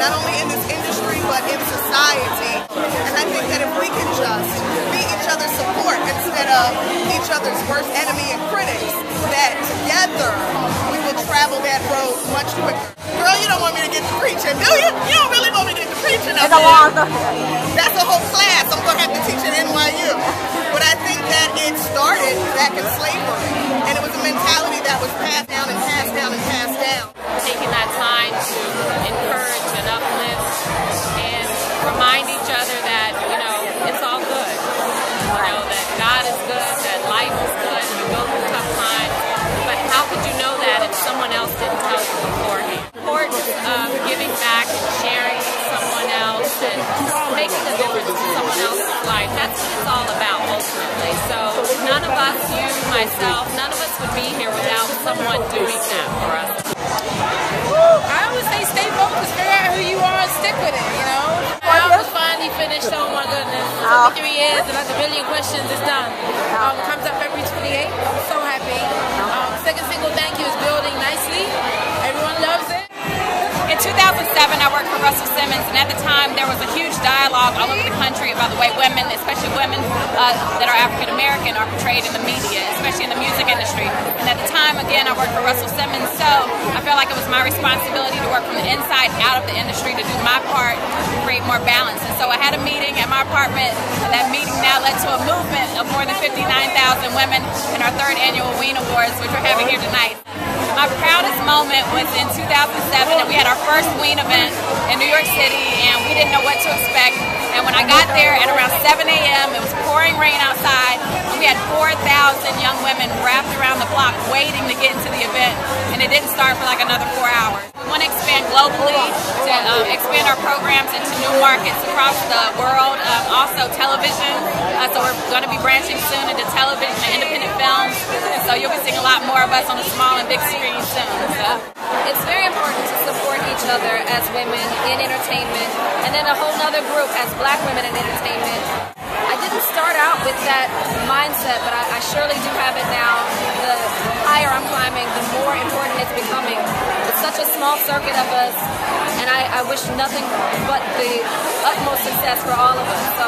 not only in this industry, but in society. And I think that if we can just be each other's support instead of each other's worst enemy and critics, that together we will travel that road much quicker. Girl, you don't want me to get to preaching, do you? You don't really want me to get to preaching. That's a whole class I'm going to have to teach at NYU. But I think that it started back in slavery, and it was a mentality that was passed down and passed down and passed down. Taking that time to encourage and uplift and remind each other that, you know, it's all good. You know, that God is good, that life is good, you go through tough times. But how could you know that if someone else didn't tell you beforehand? The importance of giving back and sharing with someone else and making a difference in someone else's life. That's what it's all about ultimately. So none of us, you, myself, none of us would be here without someone doing that for us. I always say stay focused, figure out who you are and stick with it, you know? Well, it was fun, he finished, oh my goodness. 3 years and like a billion questions is done. Comes up February 28th, I'm so happy. Second single, Thank You, is building nicely. Everyone loves it. In 2007, I worked for Russell Simmons, and at the time there was a huge dialogue all over the country about the way women, especially women that are African American, are portrayed in the media, especially in the music industry. And at the time, again, I worked for Russell Simmons, so I felt like it was my responsibility to work from the inside out of the industry to do my part to create more balance. And so I had a meeting at my apartment, and that meeting now led to a movement of more than 59,000 women in our 3rd annual WEEN Awards, which we're having here tonight. My proudest moment was in 2007, and we had our first WEEN event in New York City, and we didn't know what to expect. And when I got there at around 7 a.m., it was pouring rain outside, and we had 4,000 young women wrapped around the block waiting to get into the event, and it didn't start for like another 4 hours. We want to expand globally, to expand our programs into new markets across the world, also television. So we're going to be branching soon into television and independent films, and so you'll be seeing a lot more of us on the small and big screen soon. So it's very important to support each other as women in entertainment, and then a whole other group as Black women in entertainment. I didn't start out with that mindset, but I surely do have it now. The higher I'm climbing, the more important it's becoming. It's such a small circuit of us, and I wish nothing but the utmost success for all of us. So